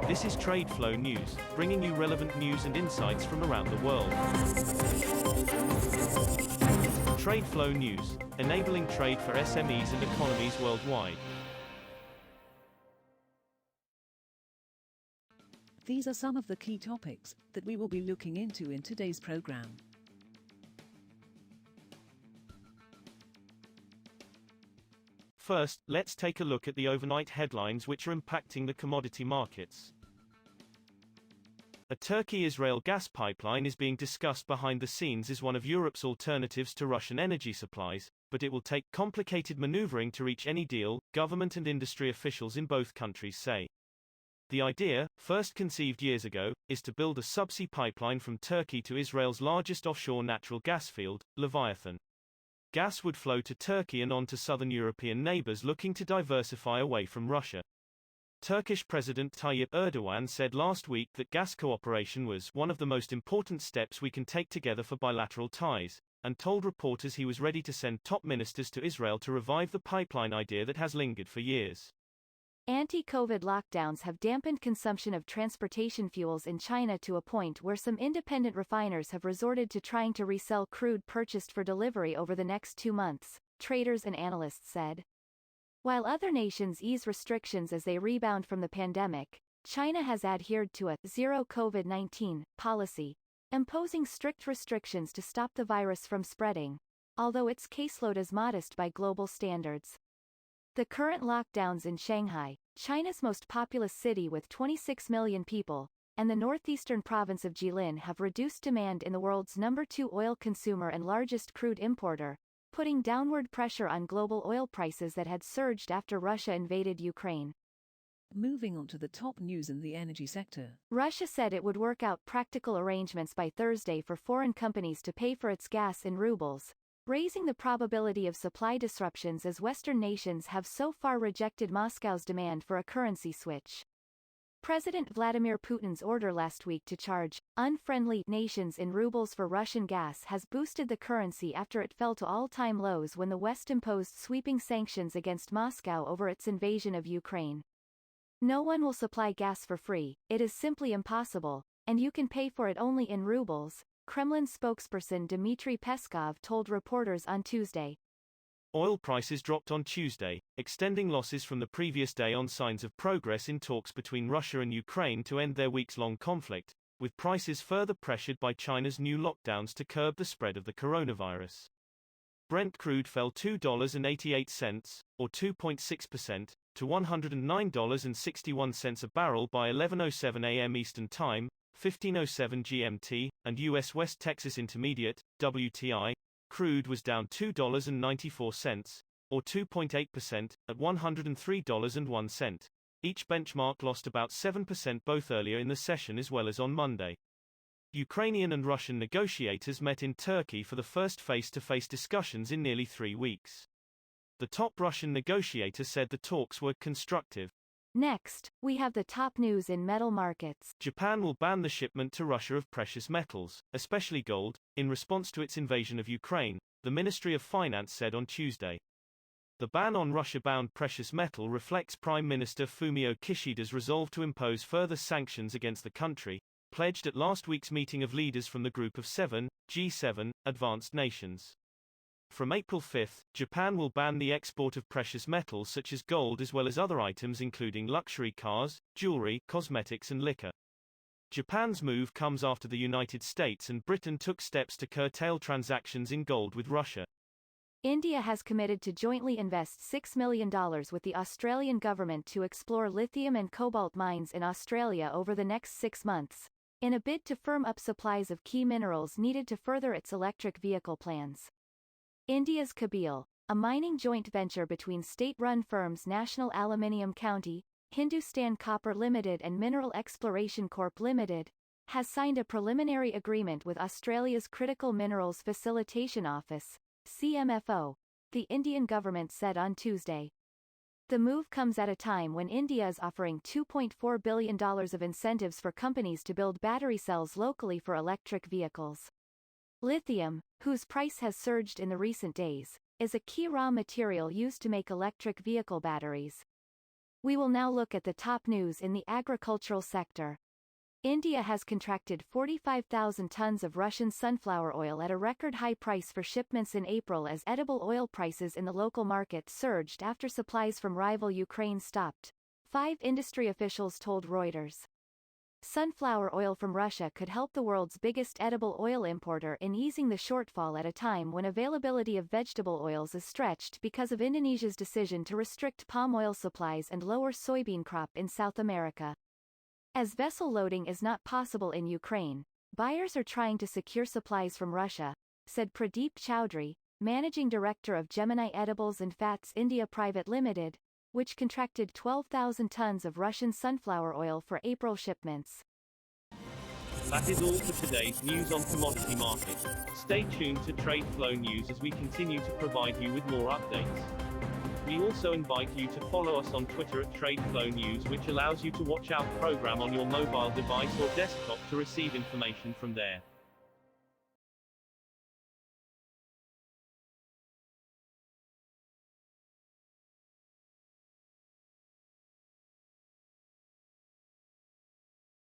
This is TradeFlow News, bringing you relevant news and insights from around the world. TradeFlow News, enabling trade for SMEs and economies worldwide. These are some of the key topics that we will be looking into in today's program. First, let's take a look at the overnight headlines which are impacting the commodity markets. A Turkey-Israel gas pipeline is being discussed behind the scenes as one of Europe's alternatives to Russian energy supplies, but it will take complicated maneuvering to reach any deal, government and industry officials in both countries say. The idea, first conceived years ago, is to build a subsea pipeline from Turkey to Israel's largest offshore natural gas field, Leviathan. Gas would flow to Turkey and on to southern European neighbors looking to diversify away from Russia. Turkish President Tayyip Erdogan said last week that gas cooperation was one of the most important steps we can take together for bilateral ties, and told reporters he was ready to send top ministers to Israel to revive the pipeline idea that has lingered for years. Anti-COVID lockdowns have dampened consumption of transportation fuels in China to a point where some independent refiners have resorted to trying to resell crude purchased for delivery over the next 2 months, traders and analysts said. While other nations ease restrictions as they rebound from the pandemic, China has adhered to a zero COVID-19 policy, imposing strict restrictions to stop the virus from spreading, although its caseload is modest by global standards. The current lockdowns in Shanghai, China's most populous city with 26 million people, and the northeastern province of Jilin have reduced demand in the world's number 2 oil consumer and largest crude importer, putting downward pressure on global oil prices that had surged after Russia invaded Ukraine. Moving on to the top news in the energy sector. Russia said it would work out practical arrangements by Thursday for foreign companies to pay for its gas in rubles, raising the probability of supply disruptions as Western nations have so far rejected Moscow's demand for a currency switch. President Vladimir Putin's order last week to charge unfriendly nations in rubles for Russian gas has boosted the currency after it fell to all-time lows when the West imposed sweeping sanctions against Moscow over its invasion of Ukraine. No one will supply gas for free, it is simply impossible, and you can pay for it only in rubles, Kremlin spokesperson Dmitry Peskov told reporters on Tuesday. Oil prices dropped on Tuesday, extending losses from the previous day on signs of progress in talks between Russia and Ukraine to end their weeks-long conflict, with prices further pressured by China's new lockdowns to curb the spread of the coronavirus. Brent crude fell $2.88, or 2.6%, to $109.61 a barrel by 11:07 a.m. Eastern Time, 15:07 GMT, and U.S. West Texas Intermediate, WTI, crude was down $2.94, or 2.8%, at $103.01. Each benchmark lost about 7% both earlier in the session as well as on Monday. Ukrainian and Russian negotiators met in Turkey for the first face-to-face discussions in nearly 3 weeks. The top Russian negotiator said the talks were constructive. Next, we have the top news in metal markets. Japan will ban the shipment to Russia of precious metals, especially gold, in response to its invasion of Ukraine, the Ministry of Finance said on Tuesday. The ban on Russia-bound precious metal reflects Prime Minister Fumio Kishida's resolve to impose further sanctions against the country, pledged at last week's meeting of leaders from the Group of 7, G7, advanced nations. From April 5, Japan will ban the export of precious metals such as gold as well as other items including luxury cars, jewelry, cosmetics and liquor. Japan's move comes after the United States and Britain took steps to curtail transactions in gold with Russia. India has committed to jointly invest $6 million with the Australian government to explore lithium and cobalt mines in Australia over the next 6 months, in a bid to firm up supplies of key minerals needed to further its electric vehicle plans. India's Kabil, a mining joint venture between state-run firms National Aluminium County, Hindustan Copper Limited and Mineral Exploration Corp Limited, has signed a preliminary agreement with Australia's Critical Minerals Facilitation Office, CMFO, the Indian government said on Tuesday. The move comes at a time when India is offering $2.4 billion of incentives for companies to build battery cells locally for electric vehicles. Lithium, whose price has surged in the recent days, is a key raw material used to make electric vehicle batteries. We will now look at the top news in the agricultural sector. India has contracted 45,000 tons of Russian sunflower oil at a record high price for shipments in April as edible oil prices in the local market surged after supplies from rival Ukraine stopped. 5 industry officials told Reuters. Sunflower oil from Russia could help the world's biggest edible oil importer in easing the shortfall at a time when availability of vegetable oils is stretched because of Indonesia's decision to restrict palm oil supplies and lower soybean crop in South America. As vessel loading is not possible in Ukraine, buyers are trying to secure supplies from Russia, said Pradeep Chowdhury, managing director of Gemini Edibles and Fats India Private Limited, which contracted 12,000 tons of Russian sunflower oil for April shipments. That is all for today's news on commodity markets. Stay tuned to TradeFlow News as we continue to provide you with more updates. We also invite you to follow us on Twitter at TradeFlow News, which allows you to watch our program on your mobile device or desktop to receive information from there.